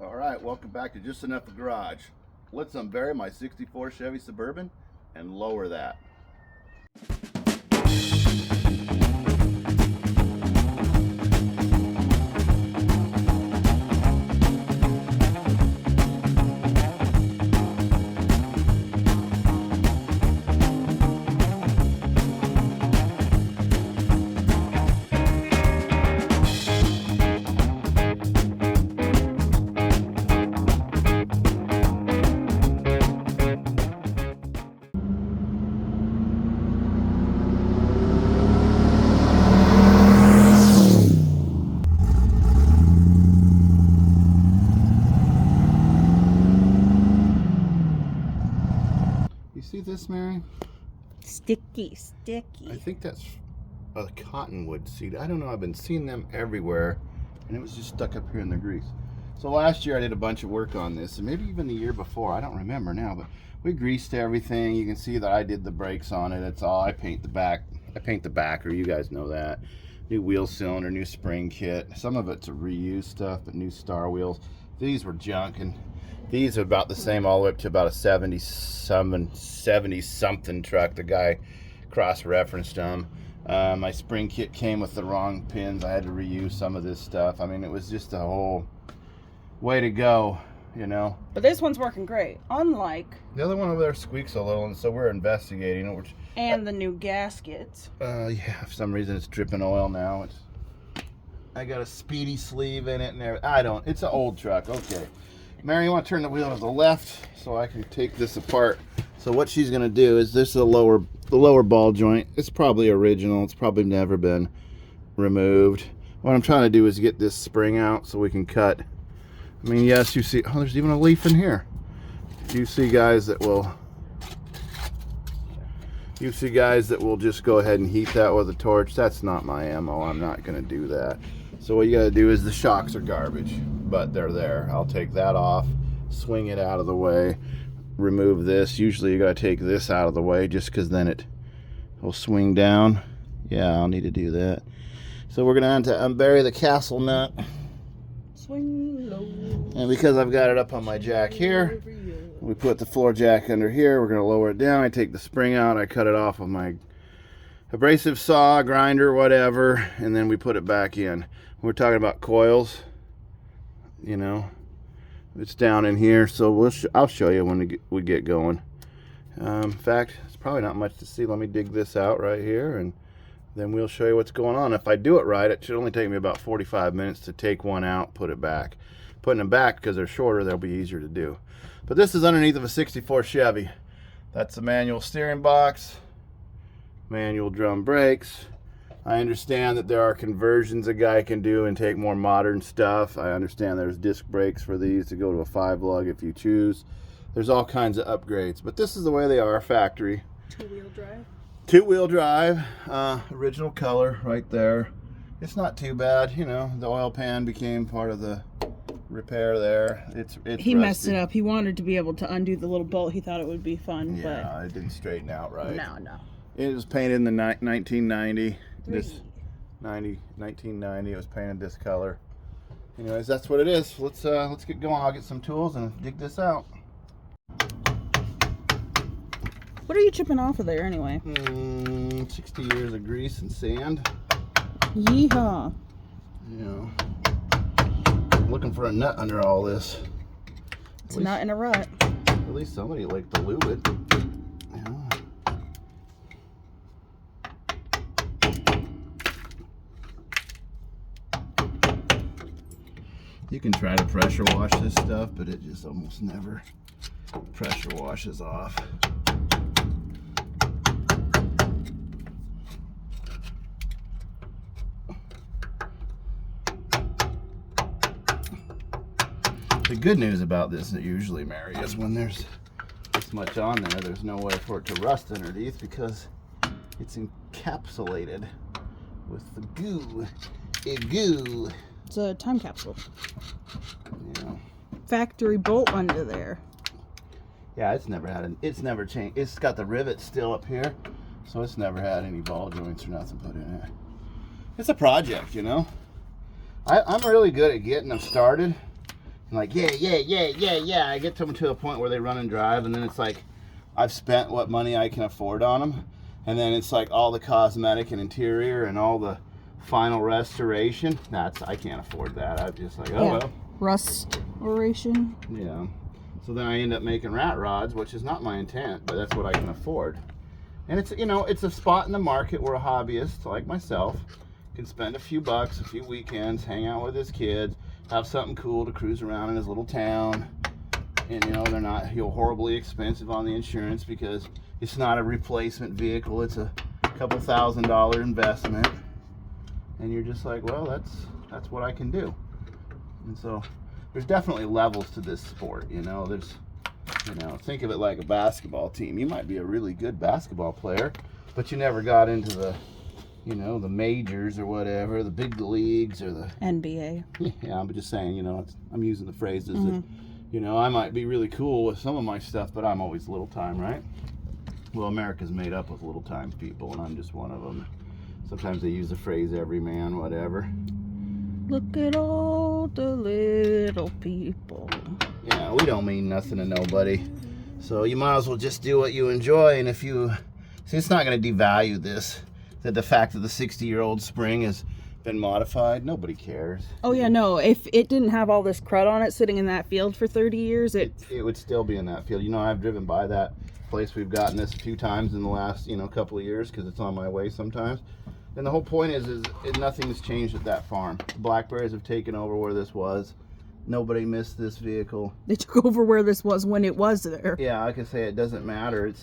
All right, welcome back to Just Enough Garage. Let's unbury my 64 Chevy Suburban and lower that. You see this, Mary? Sticky. I think that's a cottonwood seed. I don't know. I've been seeing them everywhere, and it was just stuck up here in the grease. So last year I did a bunch of work on this, and maybe even the year before. I don't remember now, but we greased everything. You can see that I did the brakes on it. It's all I paint the back. I paint the backer. You guys know that. New wheel cylinder, new spring kit. Some of it's a reused stuff, but new star wheels. These were junk, and these are about the same all the way up to about a 70 something truck. The guy cross-referenced them. My spring kit came with the wrong pins. I had to reuse some of this stuff. I mean, it was just a whole way to go, you know. But this one's working great, unlike The other one over there squeaks a little, and so we're investigating it. Which, the new gaskets. yeah, for some reason it's dripping oil now. I got a speedy sleeve in it and everything. It's an old truck. Okay. Mary, you want to turn the wheel to the left so I can take this apart. So what she's going to do is this is the lower ball joint. It's probably original. It's probably never been removed. What I'm trying to do is get this spring out so we can cut. I mean, yes, you see, oh, there's even a leaf in here. You see guys that will just go ahead and heat that with a torch. That's not my MO. I'm not going to do that. So what you got to do is, the shocks are garbage, but they're there. I'll take that off, swing it out of the way, remove this. Usually you got to take this out of the way just because then it will swing down. Yeah, I'll need to do that. So we're going to unbury the castle nut. Swing low. And because I've got it up on my jack here, we put the floor jack under here. We're going to lower it down. I take the spring out. I cut it off with my abrasive saw, grinder, whatever, and then we put it back in. We're talking about coils, you know, it's down in here, so I'll show you when we get going. In fact, it's probably not much to see. Let me dig this out right here, and then we'll show you what's going on. If I do it right, it should only take me about 45 minutes to take one out, put it back. Putting them back, because they're shorter, they'll be easier to do. But this is underneath of a 64 Chevy. That's the manual steering box, manual drum brakes. I understand that there are conversions a guy can do and take more modern stuff. I understand there's disc brakes for these to go to a 5-lug if you choose. There's all kinds of upgrades, but this is the way they are, factory. Two-wheel drive. Two-wheel drive, original color right there. It's not too bad, you know. The oil pan became part of the repair there. It's He messed it up. He wanted to be able to undo the little bolt. He thought it would be fun, yeah, it didn't straighten out right. No. It was painted in the 1990. 1990. It was painted this color. Anyways, that's what it is. Let's get going. I'll get some tools and dig this out. What are you chipping off of there anyway? 60 years of grease and sand. Yeehaw. You know, looking for a nut under all this. It's a nut in a rut. At least somebody liked to lube it. Yeah. You can try to pressure wash this stuff, but it just almost never pressure washes off. The good news about this usually, Mary, is when there's this much on there, there's no way for it to rust underneath because it's encapsulated with the goo. It's a time capsule. Yeah. Factory bolt under there. Yeah, it's never changed. It's got the rivets still up here, so it's never had any ball joints or nothing put in it. It's a project, you know. I'm really good at getting them started. I'm like, yeah. I get them to a point where they run and drive, and then it's like, I've spent what money I can afford on them, and then it's like all the cosmetic and interior and all the final restoration. I can't afford that. I'm just like, oh well. Restoration. Yeah. So then I end up making rat rods, which is not my intent, but that's what I can afford. And it's, it's a spot in the market where a hobbyist like myself can spend a few bucks, a few weekends, hang out with his kids, have something cool to cruise around in his little town. And they're not horribly expensive on the insurance because it's not a replacement vehicle. It's a couple $1,000 investment. And you're just like, well, that's what I can do. And so there's definitely levels to this sport. There's, think of it like a basketball team. You might be a really good basketball player, but you never got into the, the majors or whatever, the big leagues or the NBA. Yeah, I'm just saying, I'm using the phrases that, I might be really cool with some of my stuff, but I'm always little time, right? Well, America's made up with little time people, and I'm just one of them. Sometimes they use the phrase every man, whatever. Look at all the little people. Yeah, we don't mean nothing to nobody. So you might as well just do what you enjoy. And if you... See, it's not going to devalue this. That the fact that the 60-year-old spring has been modified, nobody cares. Oh, yeah, no. If it didn't have all this crud on it sitting in that field for 30 years, it would still be in that field. I've driven by that place. We've gotten this a few times in the last, couple of years because it's on my way sometimes. And the whole point is nothing's changed at that farm. The blackberries have taken over where this was. Nobody missed this vehicle. They took over where this was when it was there. Yeah, like I say, it doesn't matter.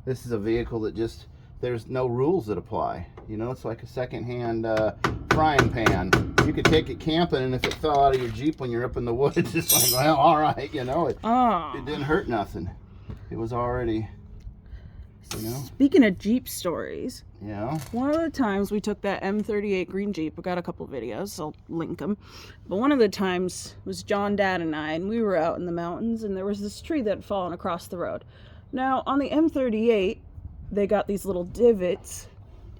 This is a vehicle that just, there's no rules that apply. It's like a secondhand frying pan. You could take it camping, and if it fell out of your Jeep when you're up in the woods, it's like, well, all right, it didn't hurt nothing. It was already, Speaking of Jeep stories. Yeah. One of the times we took that M38 green Jeep, we got a couple videos, I'll link them. But one of the times was John, Dad, and I, and we were out in the mountains, and there was this tree that had fallen across the road. Now, on the M38, they got these little divots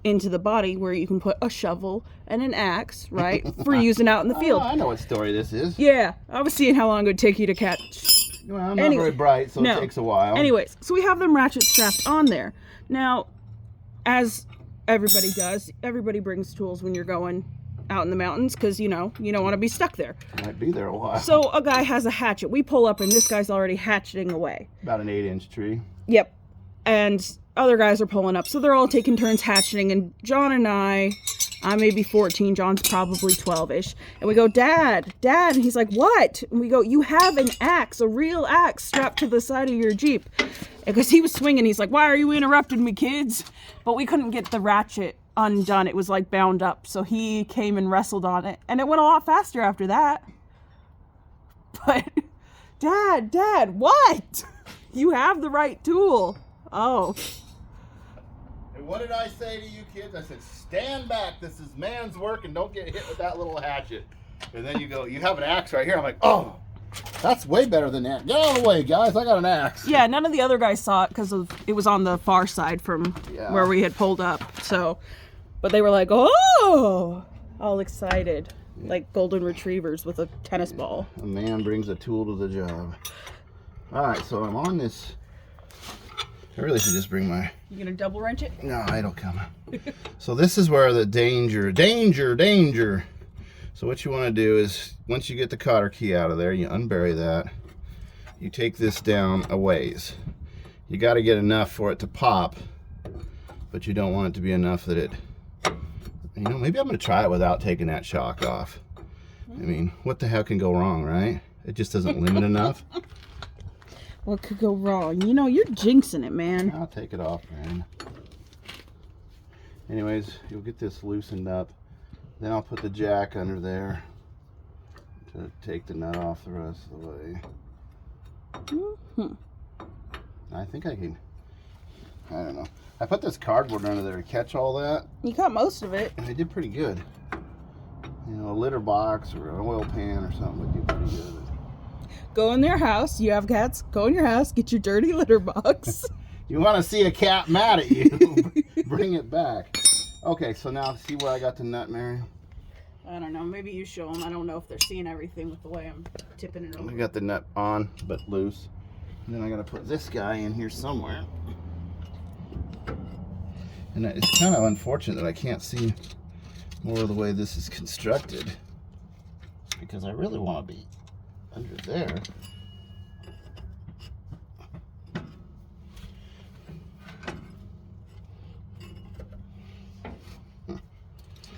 into the body where you can put a shovel and an axe, right, for using out in the field. Oh, I know what story this is. Yeah, I was seeing how long it would take you to catch. Well, I'm not very bright, so it takes a while. Anyways, so we have them ratchet strapped on there. Now, as everybody does, everybody brings tools when you're going out in the mountains because, you don't want to be stuck there. Might be there a while. So a guy has a hatchet. We pull up and this guy's already hatcheting away. About an 8-inch tree. Yep. And other guys are pulling up. So they're all taking turns hatcheting. And John and I may be 14. John's probably 12-ish. And we go, Dad. And he's like, what? And we go, you have an axe, a real axe strapped to the side of your Jeep. Because he was swinging. He's like, why are you interrupting me, kids? But we couldn't get the ratchet undone. It was like bound up. So he came and wrestled on it. And it went a lot faster after that. But, Dad, what? You have the right tool. Oh. And what did I say to you kids? I said, stand back. This is man's work and don't get hit with that little hatchet. And then you go, you have an axe right here. I'm like, oh, that's way better than that. Get out of the way, guys. I got an axe. Yeah, none of the other guys saw it because it was on the far side from where we had pulled up. So, but they were like, oh, all excited. Yeah. Like golden retrievers with a tennis ball. A man brings a tool to the job. All right, so I'm on this. I really should just bring my... You gonna double wrench it? No, it'll come. So this is where the danger. So what you want to do is, once you get the cotter key out of there, you unbury that. You take this down a ways. You got to get enough for it to pop, but you don't want it to be enough that it... maybe I'm going to try it without taking that shock off. I mean, what the hell can go wrong, right? It just doesn't limit enough. What could go wrong? You're jinxing it, man. I'll take it off, man. Anyways, you'll get this loosened up. Then I'll put the jack under there to take the nut off the rest of the way. I think I can, I don't know. I put this cardboard under there to catch all that. You caught most of it. And I did pretty good. A litter box or an oil pan or something would do pretty good. Go in their house. You have cats. Go in your house. Get your dirty litter box. You want to see a cat mad at you? Bring it back. Okay, so now see where I got the nut, Mary? I don't know. Maybe you show them. I don't know if they're seeing everything with the way I'm tipping it over. I got the nut on, but loose. And then I gotta put this guy in here somewhere. And it's kind of unfortunate that I can't see more of the way this is constructed, because I really want to be under there.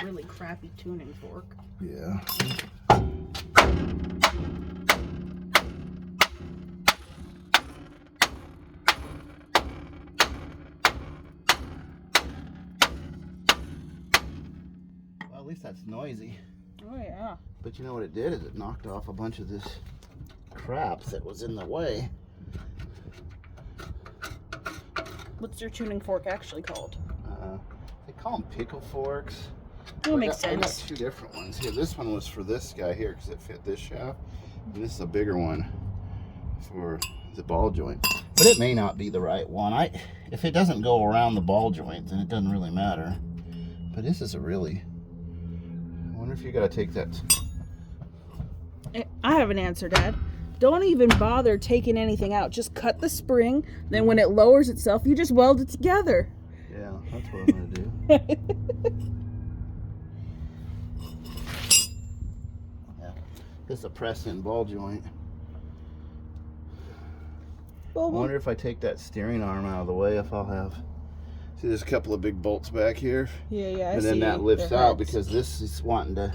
Really crappy tuning fork. Yeah. Well, at least that's noisy. Oh yeah. But you know what it did is it knocked off a bunch of this crap that was in the way. What's your tuning fork actually called? They call them pickle forks. That makes I got sense. 2 different ones here. This one was for this guy here because it fit this shaft. And this is a bigger one for the ball joint. But it may not be the right one. If it doesn't go around the ball joint, then it doesn't really matter. But this is a really... I wonder if you got to take that... I have an answer, Dad. Don't even bother taking anything out. Just cut the spring. Then when it lowers itself, you just weld it together. Yeah, that's what I'm going to do. Yeah. This is a press-in ball joint. I wonder if I take that steering arm out of the way, if I'll have... See, there's a couple of big bolts back here. Yeah, and then that lifts out because this is wanting to...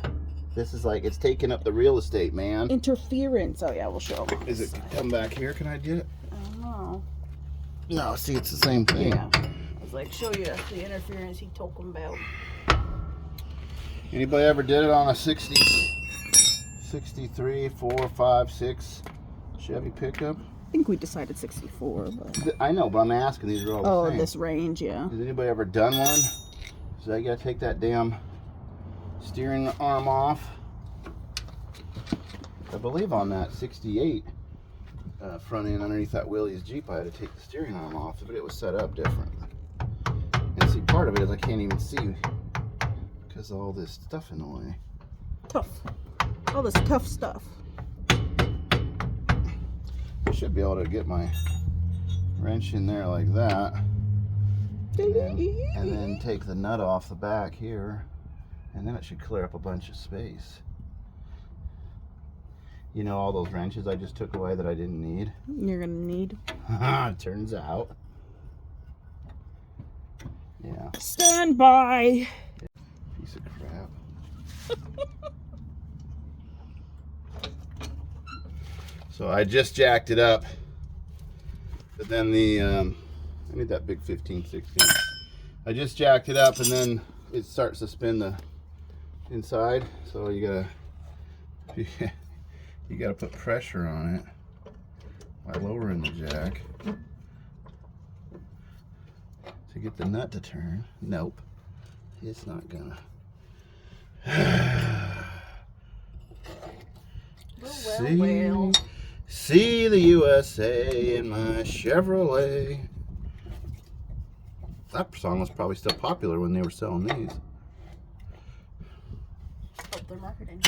This is like, it's taking up the real estate, man. Interference. Oh, yeah, we'll show them. Is it come back here? Can I get it? I don't know. No, see, it's the same thing. Yeah. I was like, show you the interference he talking about. Anybody ever did it on a 63, 4, 5, 6 Chevy pickup? I think we decided 64, but... I know, but I'm asking. These are all the same. Oh, this range, yeah. Has anybody ever done one? So I gotta take that damn steering arm off. I believe on that 68 front end underneath that Willys Jeep, I had to take the steering arm off, but it was set up different. And see, part of it is I can't even see because of all this stuff in the way. Tough. All this tough stuff. I should be able to get my wrench in there like that. And then take the nut off the back here. And then it should clear up a bunch of space. You know, all those wrenches I just took away that I didn't need? You're gonna need. It turns out. Yeah. Stand by. Piece of crap. So I just jacked it up. But then I need that big 15/16. I just jacked it up and then it starts to spin the inside, so you gotta put pressure on it by lowering the jack to get the nut to turn. Nope, it's not gonna. See the USA in my Chevrolet. That song was probably still popular when they were selling these. Help their marketing.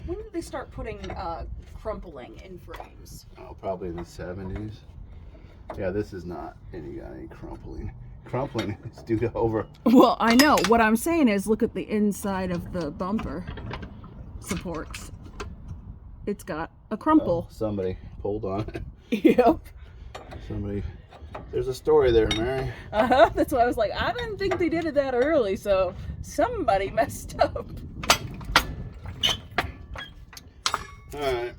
When did they start putting crumpling in frames? Oh, probably in the 70s. Yeah, this is not any crumpling. Crumpling is due to over. Well, I know. What I'm saying is look at the inside of the bumper supports. It's got a crumple. Oh, somebody pulled on it. Yep. Somebody. There's a story there, Mary. Uh-huh. That's why I was like, I didn't think they did it that early, so somebody messed up. Alright.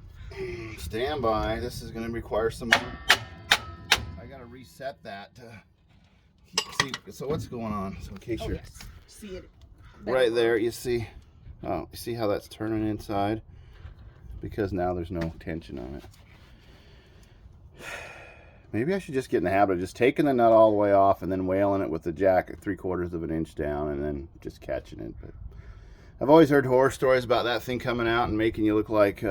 Stand by. This is going to require some more. I got to reset that to see. So what's going on? So in case you're yes. See it right there, you see. Oh, you see how that's turning inside? Because now there's no tension on it. Maybe I should just get in the habit of just taking the nut all the way off and then whaling it with the jack at 3/4 of an inch down and then just catching it. But I've always heard horror stories about that thing coming out and making you look like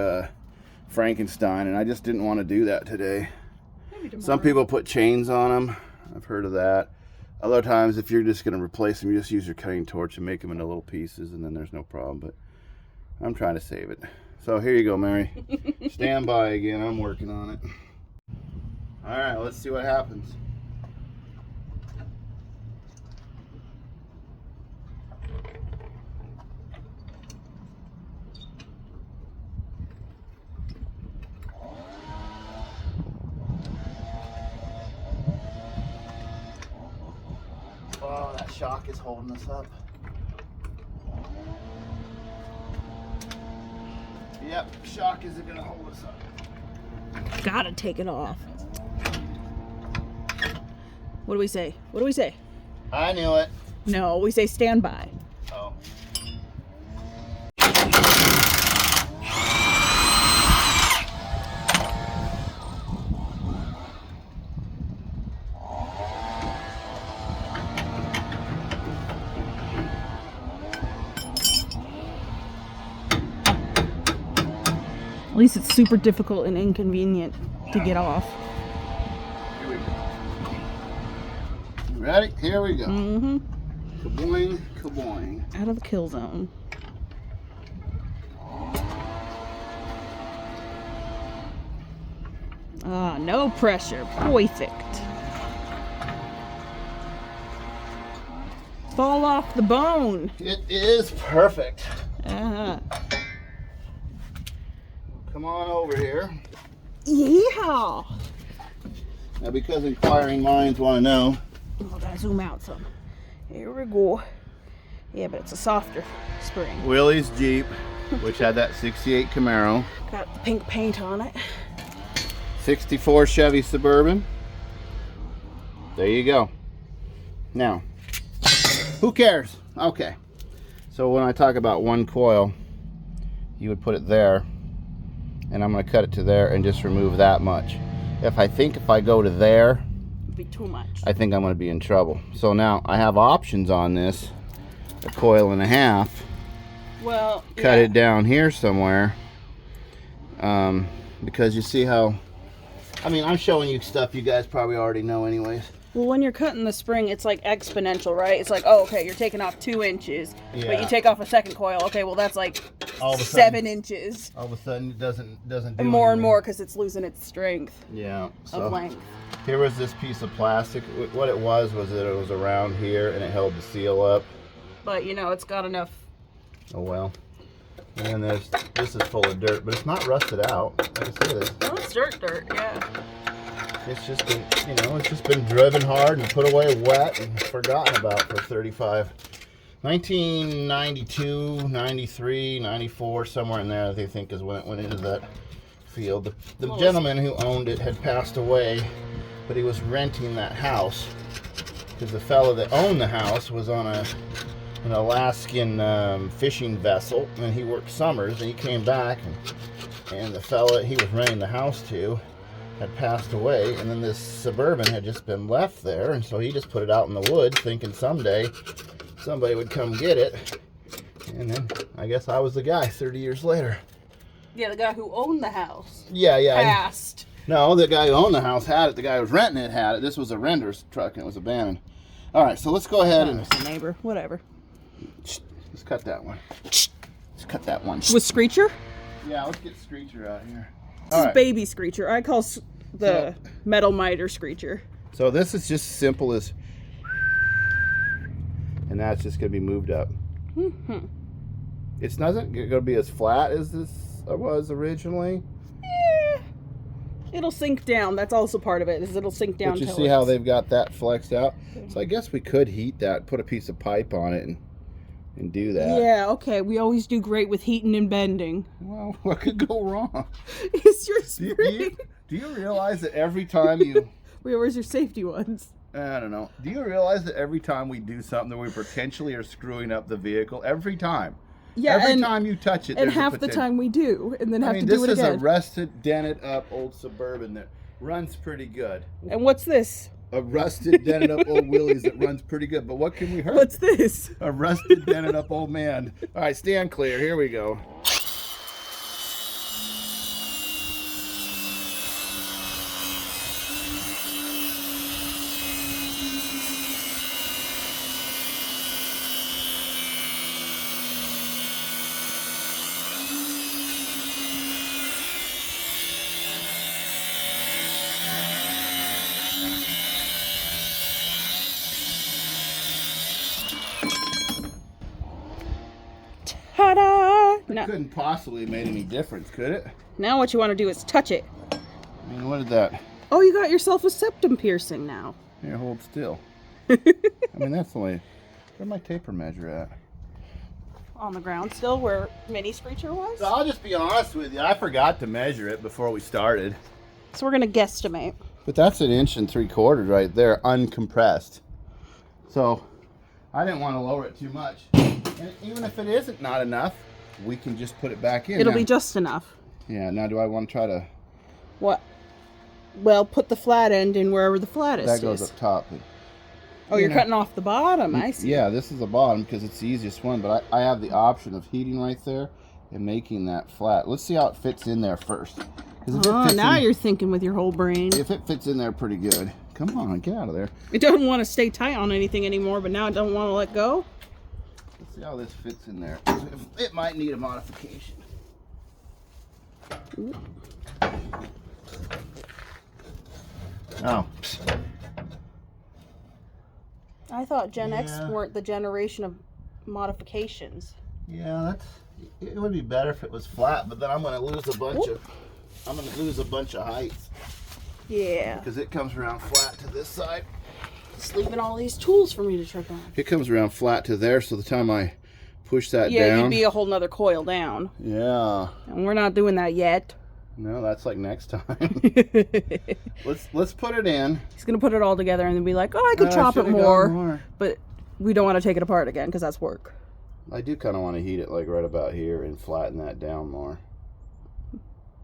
Frankenstein, and I just didn't want to do that today. Maybe tomorrow. Some people put chains on them. I've heard of that. Other times, if you're just going to replace them, you just use your cutting torch and make them into little pieces, and then there's no problem. But I'm trying to save it. So here you go, Mary. Stand by again. I'm working on it. All right, let's see what happens. Oh, that shock is holding us up. Yep, shock isn't gonna hold us up. Gotta take it off. What do we say? What do we say? I knew it. No, we say stand by. Oh. At least it's super difficult and inconvenient to get off. Here we go. You ready? Here we go. Mm-hmm. Kaboing, kaboing. Out of the kill zone. Ah, no pressure. Perfect. Fall off the bone. It is perfect. Uh-huh. Come on over here. Yeah. Now, because inquiring minds want to know. Oh, gotta zoom out some. Here we go. Yeah, but it's a softer spring. Willie's Jeep, which had that 68 Camaro. Got the pink paint on it. 64 Chevy Suburban. There you go. Now, who cares? Okay. So when I talk about one coil, you would put it there, and I'm going to cut it to there and just remove that much. If I go to there, It'd be too much. I think I'm going to be in trouble. So now I have options on this. A coil and a half. Well, Cut it down here somewhere. Because you see how, I mean, I'm showing you stuff you guys probably already know anyways. Well, when you're cutting the spring, it's like exponential, right? It's like, oh, okay, you're taking off 2 inches, but Yeah. you take off a second coil. Okay, well, that's like All of a sudden- 7 inches. All of a sudden it doesn't do And more and anything. more because it's losing its strength Yeah. So of length. here was this piece of plastic. What it was that it was around here and it held the seal up. But, you know, it's got enough. Oh well. And then this is full of dirt, but it's not rusted out. Like I said, Oh, it's dirt, yeah. it's just been, it's just been driven hard and put away wet and forgotten about for 1992, 93, 94, somewhere in there, they think is when it went into that field. The gentleman who owned it had passed away, but he was renting that house because the fellow that owned the house was on an Alaskan fishing vessel, and he worked summers, and he came back, and the fellow he was renting the house to had passed away, and then this Suburban had just been left there, and so he just put it out in the woods thinking someday somebody would come get it. And then I guess I was the guy 30 years later. Yeah, the guy who owned the house Yeah. passed. No, the guy who owned the house had it. The guy who was renting it had it. This was a renter's truck, and it was abandoned. All right, so let's go ahead and It's a neighbor, whatever. let's cut that one. Let's cut that one. With Screecher? Yeah, let's get Screecher out here. This is baby Screecher. I call the metal miter Screecher. So this is just simple as, and that's just going to be moved up. Mm-hmm. It's not going to be as flat as this was originally. It'll sink down. That's also part of it. Is it'll sink down. But you till see how it's- they've got that flexed out. So I guess we could heat that, put a piece of pipe on it, and do that. Yeah. Okay. We always do great with heating and bending. Well, what could go wrong? It's your Do spring. you realize that every time you, Where's your safety ones? I don't know. Do you realize that every time we do something that we potentially are screwing up the vehicle? Every time. Yeah. Every and time you touch it, and there's a half the potential. time we do, and then have to this do it is again. a rusted, dented up old Suburban that runs pretty good. And what's this? A rusted, dented up old Willys that runs pretty good. But what can we hurt? What's this? A rusted, dented up old man. All right, stand clear. Here we go. Ta-da! It couldn't possibly have made any difference, could it? Now what you want to do is touch it. I mean, what is that? Oh, you got yourself a septum piercing now. Here, hold still. I mean, that's only... Where'd my taper measure at? On the ground still, where Mini Screecher was? So I'll just be honest with you. I forgot to measure it before we started. So we're going to guesstimate. But that's 1 3/4 inches right there, uncompressed. So I didn't want to lower it too much. And even if it isn't not enough, we can just put it back in. It'll now. be just enough. Yeah, now do I want to try to... What? Well, put the flat end in wherever the flattest That goes is. up top. Oh, you're cutting off the bottom. I see. Yeah, this is the bottom because it's the easiest one, but I have the option of heating right there and making that flat. Let's see how it fits in there first. Oh, now you're thinking with your whole brain. If it fits in there pretty good. Come on, get out of there. It doesn't want to stay tight on anything anymore, but now it doesn't want to let go. Let's see how this fits in there. It might need a modification. Oh. I thought Gen X weren't the generation of modifications. Yeah, it would be better if it was flat, but then I'm gonna lose a bunch of height. Yeah. Because it comes around flat to this side. Just leaving all these tools for me to trip on. It comes around flat to there, so the time I push that down. Yeah, you'd be a whole nother coil down. Yeah. And we're not doing that yet. No, that's like next time. let's put it in. He's gonna put it all together and then be like, "Oh, I could chop it more," but we don't want to take it apart again because that's work. I do kind of want to heat it like right about here and flatten that down more.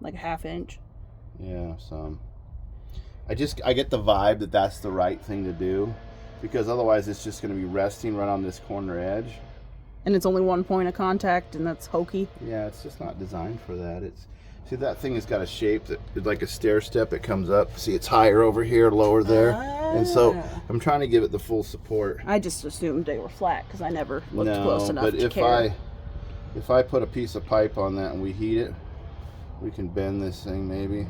Like a 1/2 inch. Yeah, some. I get the vibe that that's the right thing to do, because otherwise it's just going to be resting right on this corner edge. And it's only one point of contact, and that's hokey. Yeah, it's just not designed for that. See, that thing has got a shape that it's like a stair step. It comes up. See, it's higher over here, lower there, and so I'm trying to give it the full support. I just assumed they were flat because I never looked close enough to care. If I put a piece of pipe on that and we heat it, we can bend this thing maybe.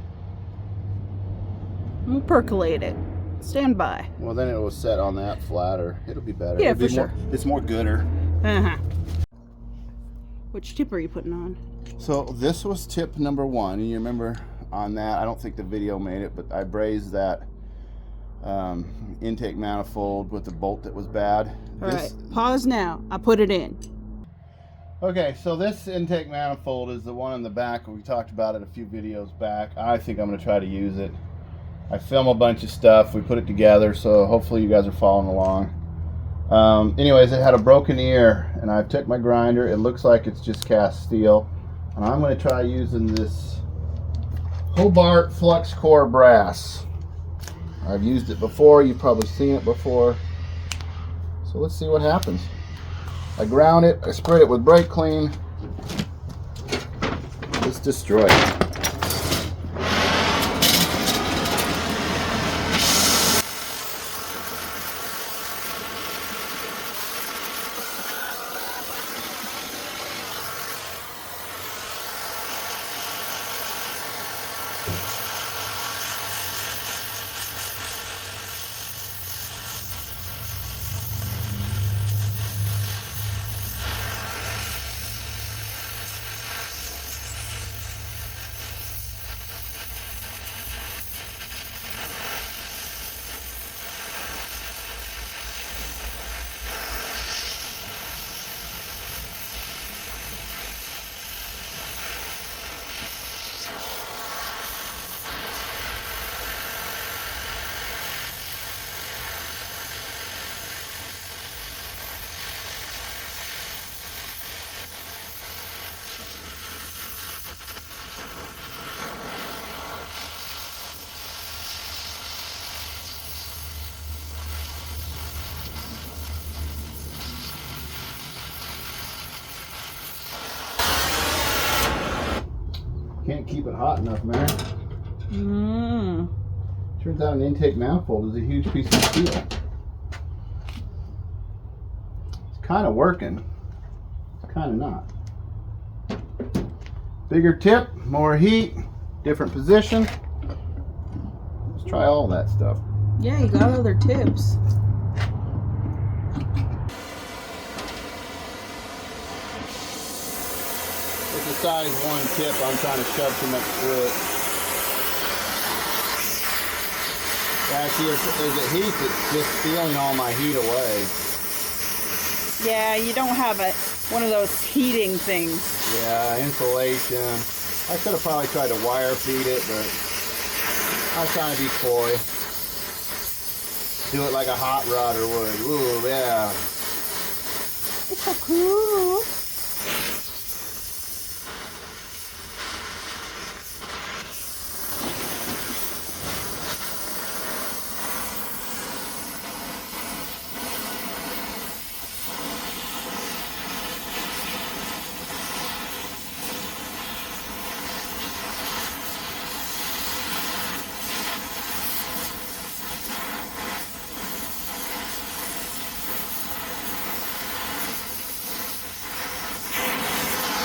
We'll percolate it. Stand by. Well, then it will set on that flatter. It'll be better. Yeah, It'll be for sure. It's more gooder. Which tip are you putting on? So this was tip number 1, and you remember on that, I don't think the video made it, but I brazed that intake manifold with the bolt that was bad. All right, pause now. I put it in. Okay, so this intake manifold is the one in the back. We talked about it a few videos back. I think I'm going to try to use it. I film a bunch of stuff. We put it together, so hopefully you guys are following along. Anyways, it had a broken ear, and I took my grinder. It looks like it's just cast steel. And I'm going to try using this Hobart Flux Core brass. I've used it before. You've probably seen it before. So let's see what happens. I ground it. I sprayed it with brake clean. Let's destroy it. Can't keep it hot enough, man. Turns out an intake manifold is a huge piece of steel. It's kind of working. It's kind of not. Bigger tip, more heat, different position. Let's try all that stuff. Yeah, you got other tips. It's a size 1 tip. I'm trying to shove too much through it. Actually, as it heats, it's just stealing all my heat away. Yeah, you don't have one of those heating things. Yeah, insulation. I could have probably tried to wire feed it, but I'm trying to be coy. Do it like a hot rodder would. Ooh, yeah. It's so cool.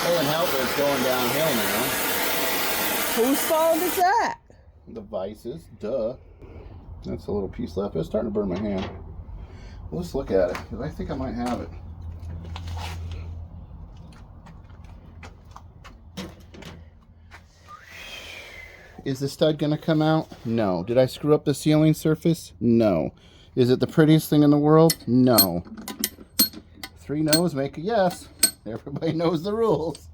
Can't help it, it's going downhill now. Whose fault is that? The vices, duh. That's a little piece left. It's starting to burn my hand. Let's look at it, because I think I might have it. Is the stud going to come out? No. Did I screw up the sealing surface? No. Is it the prettiest thing in the world? No. 3 no's make a yes. Everybody knows the rules.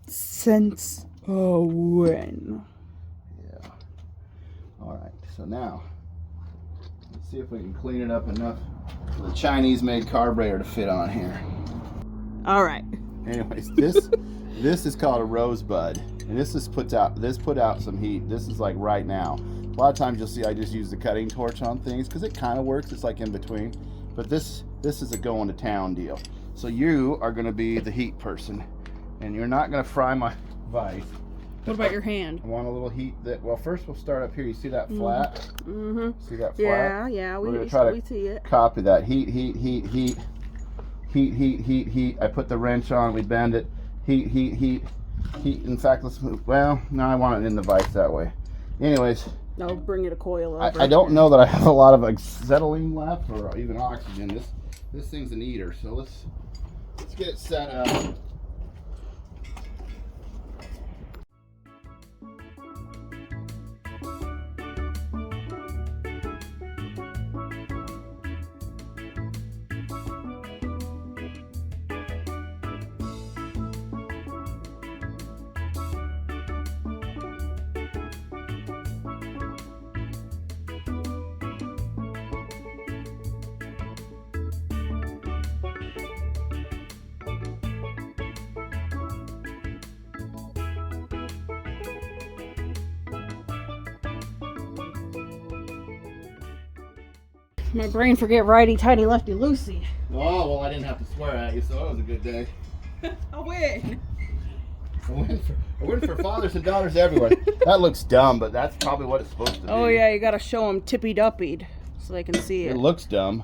Since when? Yeah. Alright, so now, let's see if we can clean it up enough for the Chinese-made carburetor to fit on here. Alright. Anyways, this is called a rosebud. And this put out some heat. This is like right now. A lot of times you'll see I just use the cutting torch on things because it kind of works. It's like in between. But this is a going to town deal. So you are going to be the heat person, and you're not going to fry my vise. What about your hand? I want a little heat. Well, first we'll start up here. You see that flat? Mm-hmm. See that flat? Yeah, yeah. We're going to try to see it. copy that. Heat. I put the wrench on. We bend it. Heat. In fact, let's move. Well, no, I want it in the vise that way. Anyways. No, bring it a coil over. I don't know that I have a lot of acetylene left or even oxygen. This thing's an eater, so let's get it set up. My brain forget righty tighty lefty loosey. Oh, well, I didn't have to swear at you, so that was a good day. I win. I win for fathers and daughters everywhere. That looks dumb, but that's probably what it's supposed to be. Oh yeah, you gotta show them tippy-duppied so they can see it. It looks dumb.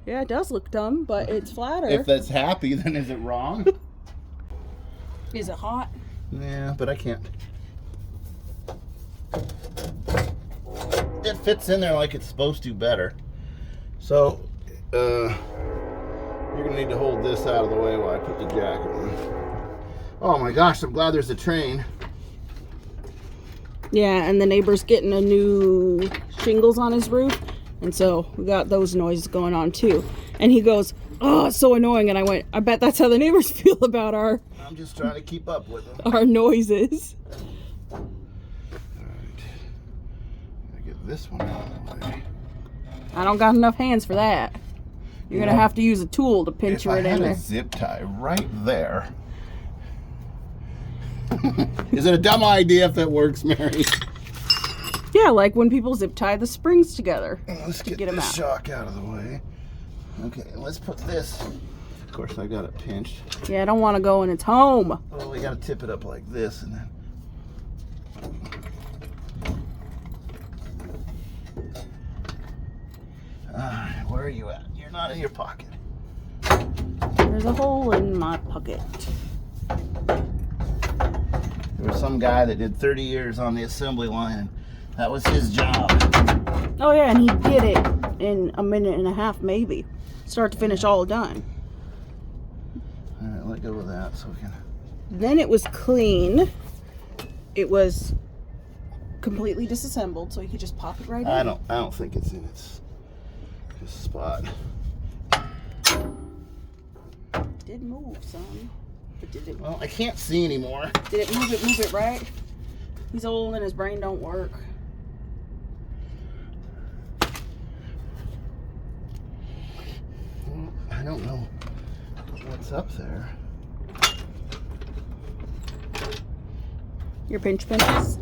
Yeah, it does look dumb, but it's flatter. If that's happy, then is it wrong? Is it hot? Yeah, but I can't. It fits in there like it's supposed to better. So, you're gonna need to hold this out of the way while I put the jacket on. Oh my gosh, I'm glad there's a train. Yeah, and the neighbor's getting a new shingles on his roof, and so we got those noises going on too. And he goes, "Oh, it's so annoying." And I went, "I bet that's how the neighbors feel about I'm just trying to keep up with them. our noises." All right, I get this one out of the way. I don't got enough hands for that. You're gonna have to use a tool to pinch it in there. If I had a zip tie right there. Is it a dumb idea if that works, Mary? Yeah, like when people zip tie the springs together. Let's get them this out. shock out of the way. Okay, let's put this. Of course, I got it pinched. Yeah, I don't want to go in its home. Oh, we got to tip it up like this, and then. Alright, where are you at? You're not in your pocket. There's a hole in my pocket. There was some guy that did 30 years on the assembly line, and that was his job. Oh yeah, and he did it in a minute and a half, maybe. Start to finish, all done. Alright, let go of that so we can. Then it was clean. It was completely disassembled, so you could just pop it right in. I don't think it's in its spot. It did move some, but did it? Well, I can't see anymore. Did it move it? Move it right? He's old and his brain don't work. Well, I don't know what's up there. Your pinch pinches.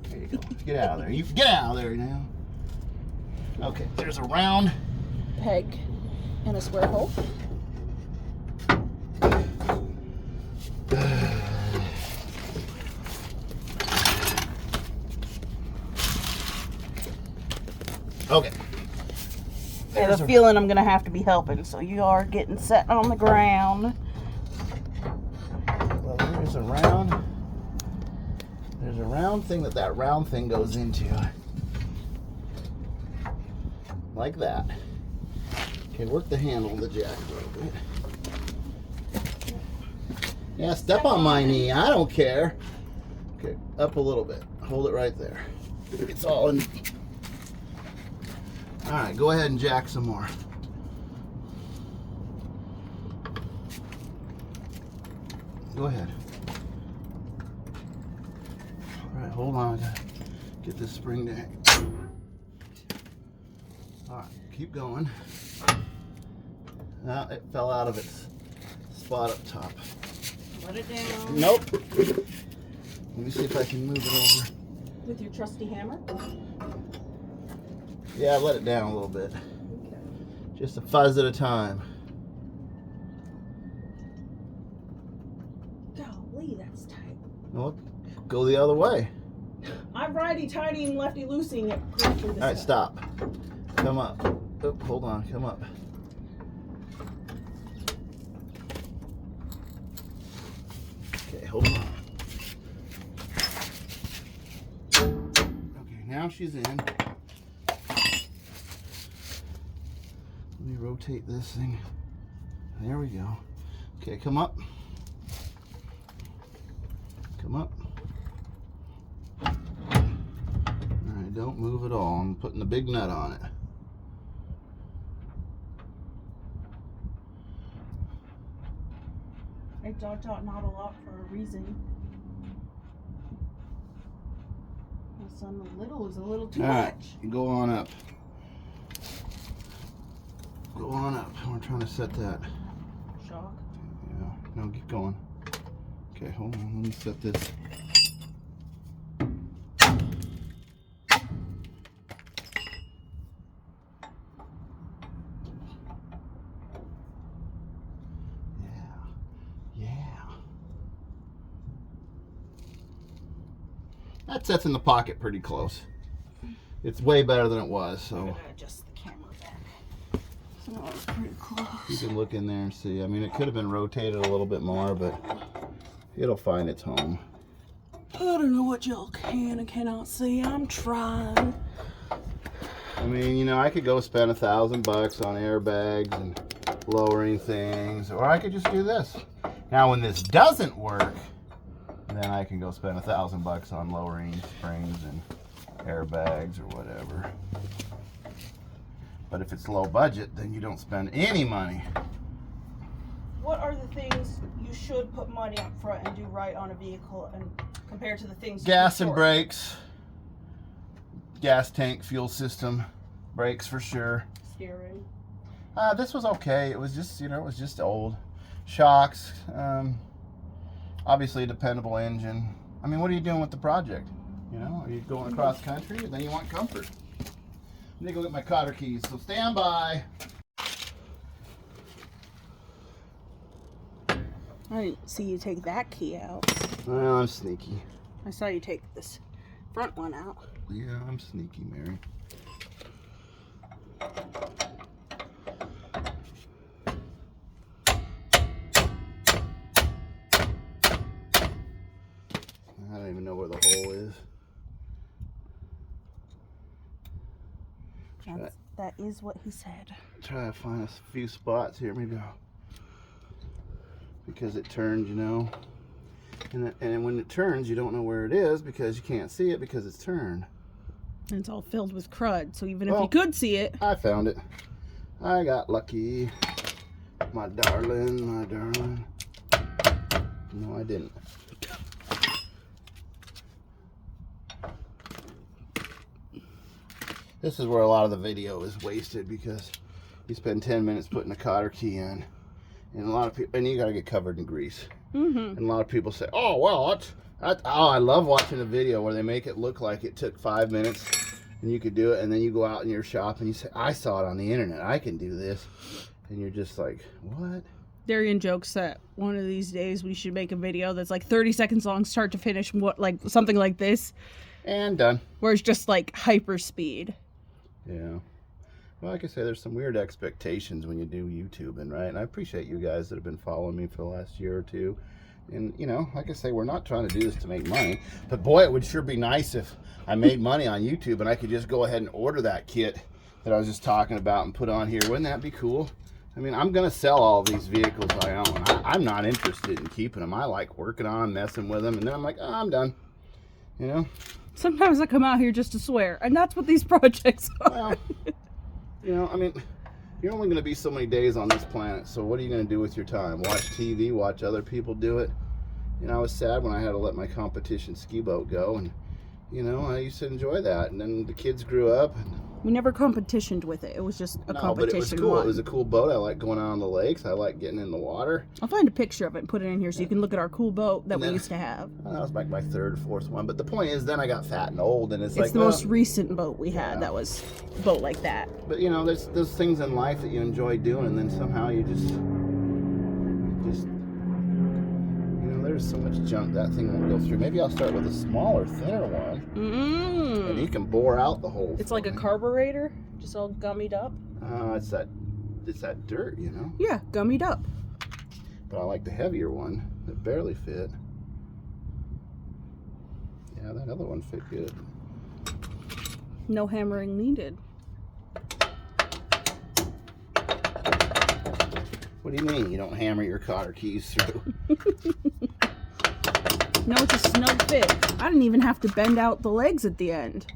There you go. Get out of there. You get out of there now. Okay, there's a round Peg and a square hole. Okay. I have a feeling I'm gonna have to be helping, so you are getting set on the ground. Well, there's a round. There's a round thing that round thing goes into. Like that. Okay, work the handle of the jack a little bit. Yeah, step on my knee. I don't care. Okay, up a little bit. Hold it right there. It's all in. All right, go ahead and jack some more. Go ahead. All right, hold on. I gotta get this spring down. All right, keep going. Now it fell out of its spot up top. Let it down. Nope. Let me see if I can move it over. With your trusty hammer? Yeah, let it down a little bit. Okay. Just a fuzz at a time. Golly, that's tight. No, go the other way. I'm righty-tighty lefty loosing it. All Alright, stop. Come up. Oh, hold on, come up. Okay, hold on. Okay, now she's in. Let me rotate this thing. There we go. Okay, come up. Come up. Alright, don't move at all. I'm putting the big nut on it. I dot not a lot for a reason. My son, a little is a little too Alright, much. go on up. Go on up. We're trying to set that. Shock. Yeah, no, keep going. Okay, hold on. Let me set this. That sets in the pocket pretty close. It's way better than it was, I'm so gonna adjust the camera back. So that was pretty close. you can look in there and see. I mean, it could have been rotated a little bit more, but it'll find its home. I don't know what y'all can and cannot see. I'm trying. I mean, you know, I could go spend $1,000 on airbags and lowering things, or I could just do this. Now, when this doesn't work, then I can go spend $1,000 on lowering springs and airbags or whatever. But if it's low budget, then you don't spend any money. What are the things you should put money up front and do right on a vehicle, and compared to the things you Gas can and afford? brakes, gas tank, fuel system, brakes for sure. Steering. This was okay. It was just, you know, it was just old. Shocks, obviously a dependable engine. I mean, what are you doing with the project? You know, are you going across country? And then you want comfort. Let me go get my cotter keys, so stand by. I didn't see you take that key out. Well, I'm sneaky. I saw you take this front one out. Yeah, I'm sneaky, Mary. I don't even know where the hole is. That is what he said. Try to find a few spots here. Maybe I'll because it turned, you know. And when it turns, you don't know where it is because you can't see it because it's turned. And it's all filled with crud, so even if you could see it. I found it. I got lucky. My darling, my darling. No, I didn't. This is where a lot of the video is wasted because you spend 10 minutes putting a cotter key in, and a lot of people, and you got to get covered in grease. And a lot of people say, "Oh well, I love watching a video where they make it look like it took 5 minutes and you could do it, and then you go out in your shop and you say, I saw it on the internet, I can do this," and you're just like, what? Darian jokes that one of these days we should make a video that's like 30 seconds long, start to finish, like something like this, and done. Where it's just like hyper speed. Yeah. Well, like I say, there's some weird expectations when you do YouTubing, right? And I appreciate you guys that have been following me for the last year or two. And, you know, like I say, we're not trying to do this to make money. But, boy, it would sure be nice if I made money on YouTube and I could just go ahead and order that kit that I was just talking about and put on here. Wouldn't that be cool? I mean, I'm going to sell all these vehicles I own. I'm not interested in keeping them. I like working on them, messing with them, and then I'm like, oh, I'm done. You know? Sometimes I come out here just to swear, and that's what these projects are. Well, you know, I mean, you're only going to be so many days on this planet, so what are you going to do with your time? Watch TV, watch other people do it? You know, I was sad when I had to let my competition ski boat go, and, you know, I used to enjoy that, and then the kids grew up. And we never competitioned with it. It was just a competition. But it was cool. One. It was a cool boat. I like going out on the lakes. I like getting in the water. I'll find a picture of it and put it in here so you can look at our cool boat that we used to have. That was like my third or fourth one. But the point is, then I got fat and old, and it's like... It's the most recent boat we had that was a boat like that. But, you know, there's things in life that you enjoy doing, and then somehow you just... You know, there's so much junk that thing won't go through. Maybe I'll start with a smaller, thinner one. And you can bore out the whole It's like a carburetor, just all gummied up. It's that dirt, you know? Yeah, gummied up. But I like the heavier one that barely fit. Yeah, that other one fit good. No hammering needed. What do you mean you don't hammer your cotter keys through? No, it's a snug fit. I didn't even have to bend out the legs at the end.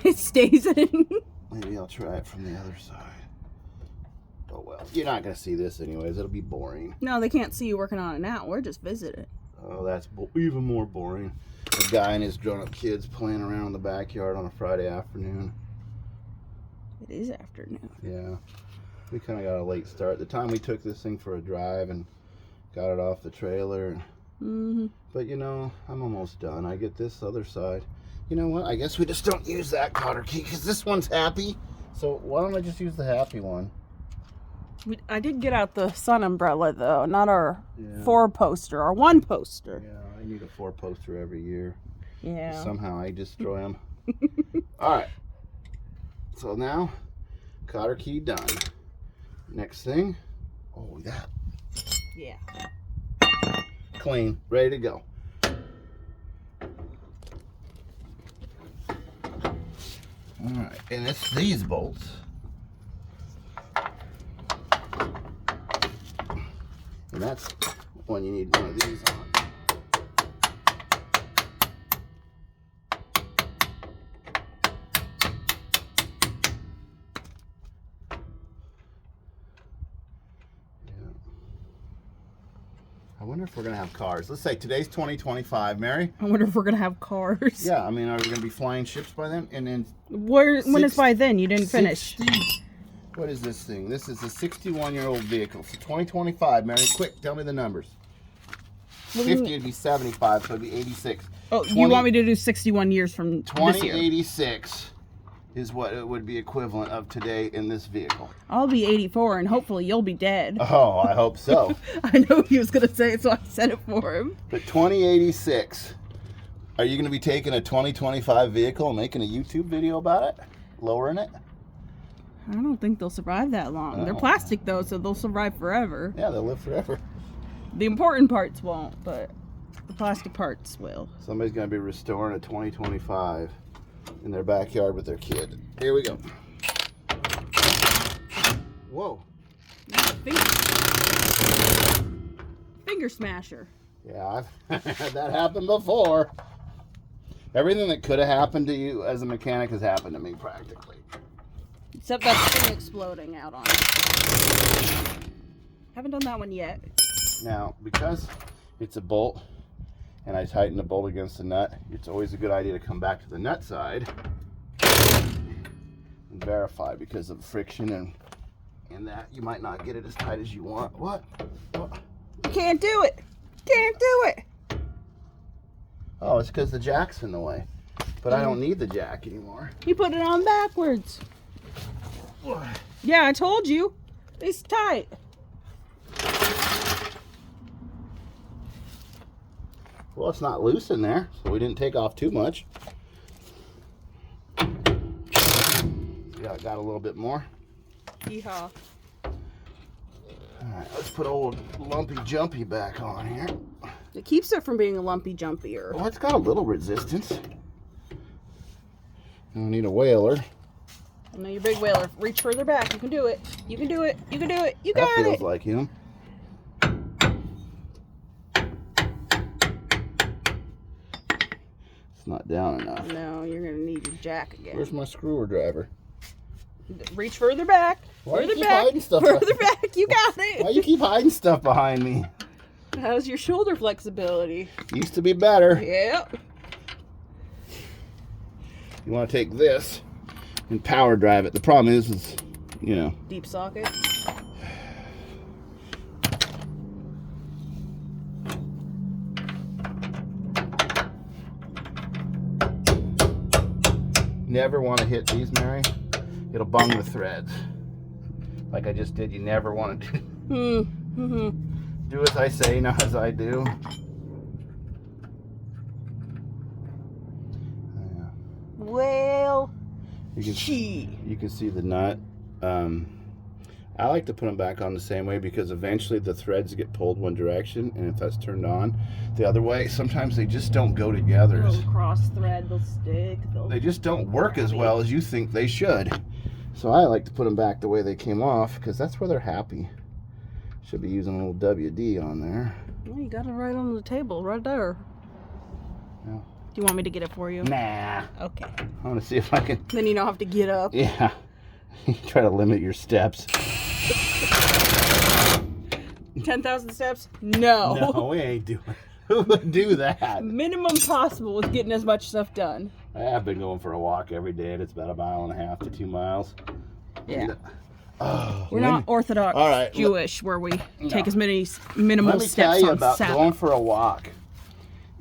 It stays in. Maybe I'll try it from the other side. Oh well, you're not going to see this anyways. It'll be boring. No, they can't see you working on it now. We're just visiting. Oh, that's even more boring. A guy and his grown-up kids playing around in the backyard on a Friday afternoon. It is afternoon. Yeah. We kind of got a late start. The time we took this thing for a drive and got it off the trailer. But, you know, I'm almost done. I get this other side. You know what? I guess we just don't use that cotter key because this one's happy. So why don't I just use the happy one? I did get out the sun umbrella, though. Not our 4-poster, our 1-poster. Yeah, I need a 4-poster every year. Yeah. Somehow I destroy them. All right. So now, cotter key done. Next thing. Oh, that. Yeah. Clean. Ready to go. All right. And it's these bolts. And that's when you need one of these on. I wonder if we're going to have cars. Let's say today's 2025, Mary. I wonder if we're going to have cars. Yeah, I mean, are we going to be flying ships by then? And then when is by then? You didn't finish. What is this thing? This is a 61-year-old vehicle. So 2025, Mary, quick, tell me the numbers. 50 would be 75, so it'd be 86. Oh, you want me to do 61 years from this year? 2086 is what it would be equivalent of today in this vehicle. I'll be 84, and hopefully you'll be dead. Oh, I hope so. I know he was going to say it, so I said it for him. But 2086, are you going to be taking a 2025 vehicle and making a YouTube video about it? Lowering it? I don't think they'll survive that long. Oh. They're plastic, though, so they'll survive forever. Yeah, they'll live forever. The important parts won't, but the plastic parts will. Somebody's going to be restoring a 2025 in their backyard with their kid. Here we go. Whoa. Finger smasher. Yeah, I've had that happen before. Everything that could have happened to you as a mechanic has happened to me practically. Except that thing exploding out on it. Haven't done that one yet. Now, because it's a bolt and I tighten the bolt against the nut, it's always a good idea to come back to the nut side and verify, because of friction and that you might not get it as tight as you want. What? You can't do it. Can't do it. Oh, it's because the jack's in the way. But I don't need the jack anymore. You put it on backwards. Yeah, I told you. It's tight. Well, it's not loose in there, so we didn't take off too much. Yeah, got a little bit more. Yeehaw. Alright, let's put old lumpy jumpy back on here. It keeps it from being a lumpy jumpier. Well, it's got a little resistance. I need a whaler. I know you're a big whaler. Reach further back. You can do it. You can do it. You can do it. You got That feels it. like him. It's not down enough. No, you're going to need your jack again. Where's my screwdriver? Reach further back. Why do you Further keep back. hiding stuff Further back. You got it. Why you keep hiding stuff behind me? How's your shoulder flexibility? Used to be better. Yep. You want to take this and power drive it. The problem is, you know. Deep socket. Never want to hit these, Mary. It'll bung the threads. Like I just did. You never want to do. Do as I say, not as I do. Well, You can see the nut. I like to put them back on the same way, because eventually the threads get pulled one direction, and if that's turned on the other way, sometimes they just don't go together. they'll cross thread, they'll stick. They just don't work as well as you think they should. So I like to put them back the way they came off, because that's where they're happy. Should be using a little WD on there. Well, you got it right on the table, right there. Yeah. Do you want me to get it for you? Nah. Okay. I want to see if I can. Then you don't have to get up. Yeah. Try to limit your steps. 10,000 steps? No. No, we ain't doing. Who would do that? Minimum possible with getting as much stuff done. I have been going for a walk every day, and it's about 1.5 to 2 miles. Yeah. Oh, We're not Orthodox All right, Jewish where we take as many minimal Let me steps tell you on about Sabbath. going for a walk.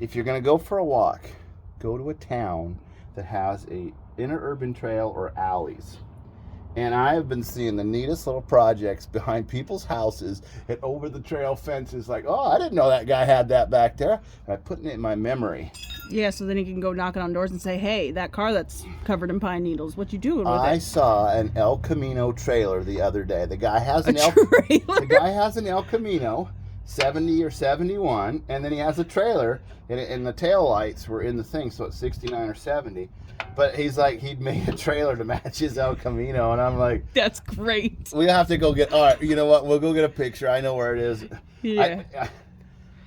If you're going to go for a walk, go to a town that has a interurban trail or alleys. And I have been seeing the neatest little projects behind people's houses and over the trail fences. Like, oh, I didn't know that guy had that back there. And I'm putting it in my memory. Yeah, so then you can go knocking on doors and say, hey, that car that's covered in pine needles, what you doing with I it? saw an El Camino trailer the other day. The guy has an trailer? The guy has an El Camino, 70 or 71, and then he has a trailer, and the tail lights were in the thing, so it's 69 or 70. But he's like, he'd made a trailer to match his El Camino, and I'm like, That's great. we have to go get. All right, you know what? We'll go get a picture. I know where it is. Yeah.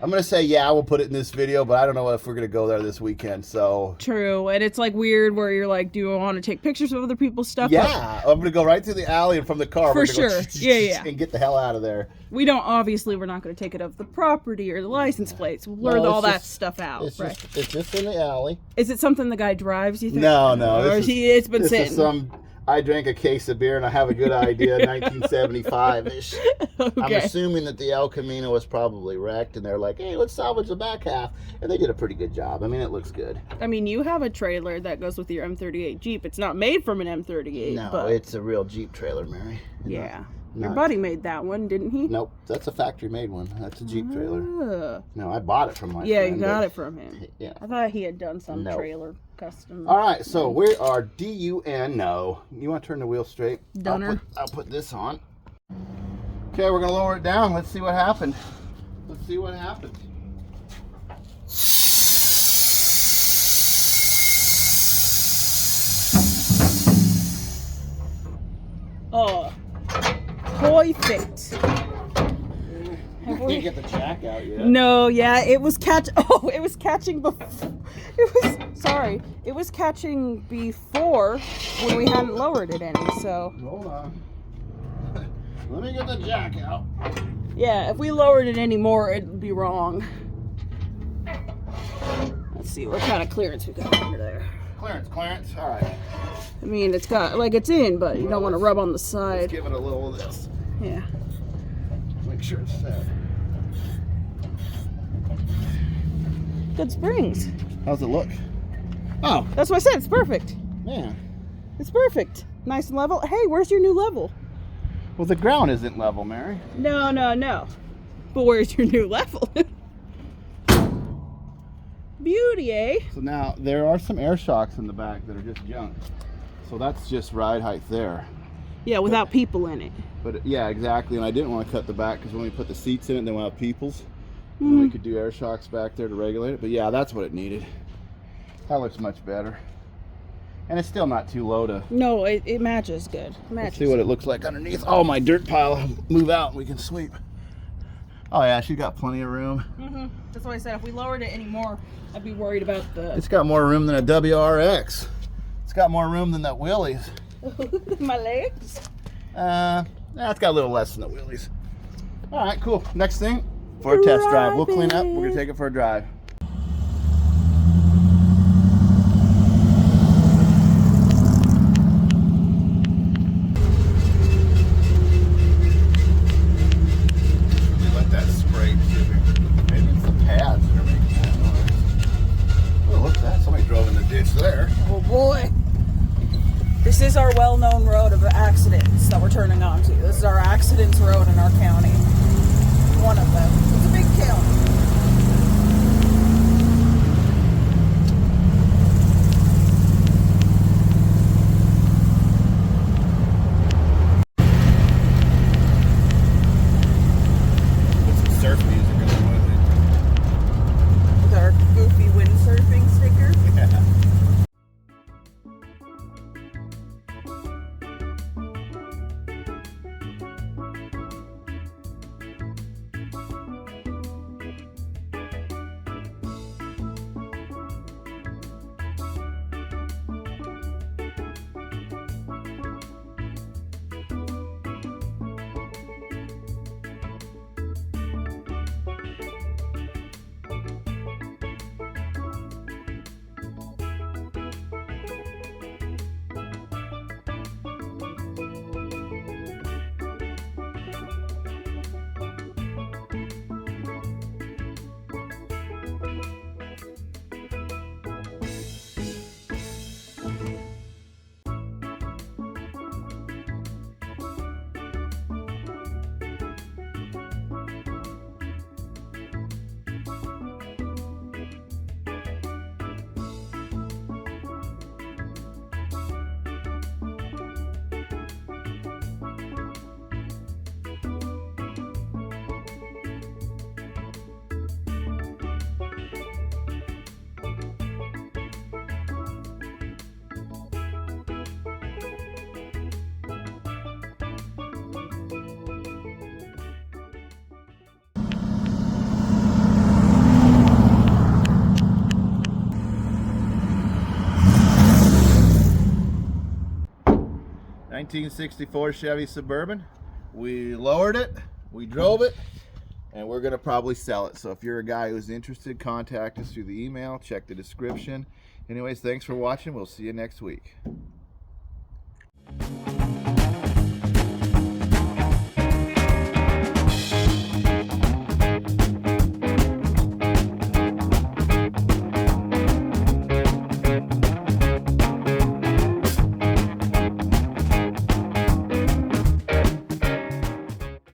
I'm gonna say we'll put it in this video, but I don't know if we're gonna go there this weekend. So True, and it's like weird where you're like, do I want to take pictures of other people's stuff? yeah, I'm gonna go right through the alley and from the car. For we're gonna sure. go Yeah. and get the hell out of there. We don't, obviously, we're not going to take it of the property or the license plates. We'll blur No, all it's that just- stuff out. It's Right. just in the alley. Is it something the guy drives, you think? No. Or it's been this sitting. is some. I drank a case of beer and I have a good idea, 1975-ish. I'm Okay. assuming that the El Camino was probably wrecked, and they're like, hey, let's salvage the back half. And they did a pretty good job. I mean, it looks good. I mean, you have a trailer that goes with your M38 Jeep. It's not made from an M38, No, but it's a real Jeep trailer, Mary. yeah. Your not- buddy made that one, didn't he? Nope, that's a factory-made one. That's a Jeep trailer. Ah. No, I bought it from my Yeah, friend. you got but- it from him. Yeah. I thought he had done some No. trailer custom. All right, so we are DUN. No, you want to turn the wheel straight? Dunner. I'll put this on. Okay, we're gonna lower it down. Let's see what happened. Let's see what happened. Oh, perfect. Have we get the jack out yet. No, yeah, it was it was catching before. It was catching before when we hadn't lowered it any. So hold on. Let me get the jack out. Yeah, if we lowered it any more, it'd be wrong. Let's see what kind of clearance we got under there. Clearance. All right. I mean, it's got like it's in, but you don't want to rub on the side. Let's give it a little of this. Yeah. Make sure it's set. Good springs. How's it look? Oh, That's what I said. It's perfect. man. It's perfect. Nice and level. Hey, where's your new level? Well, the ground isn't level, Mary. No. But where's your new level? Beauty, eh? So now there are some air shocks in the back that are just junk. So that's just ride height there. Yeah, without people in it. But yeah, exactly. And I didn't want to cut the back because when we put the seats in it, then we'll have peoples. And then we could do air shocks back there to regulate it. But yeah, that's what it needed. That looks much better. And it's still not too low to... No, it matches good. Let's see what it looks like underneath. Oh, my dirt pile. Move out and we can sweep. Oh yeah, she got plenty of room. That's why I said if we lowered it anymore, I'd be worried about the... It's got more room than a WRX. It's got more room than that Willys. My legs? It's got a little less than the Willys. All right, cool. Next thing, for a test drive. We'll clean up. We're going to take it for a drive. Let that scrape. Maybe it's the pads that are making that noise. Oh, look at that. Somebody drove in the ditch there. Oh boy. This is our well-known road of accidents that we're turning onto. This is our accidents road in our county. One of them. It's a big county. Put some surf music along with it. With our goofy windsurfing sticker. Yeah. ...1964 Chevy Suburban. We lowered it, we drove it, and we're gonna probably sell it. So if you're a guy who's interested, contact us through the email, check the description. Anyways, thanks for watching. We'll see you next week.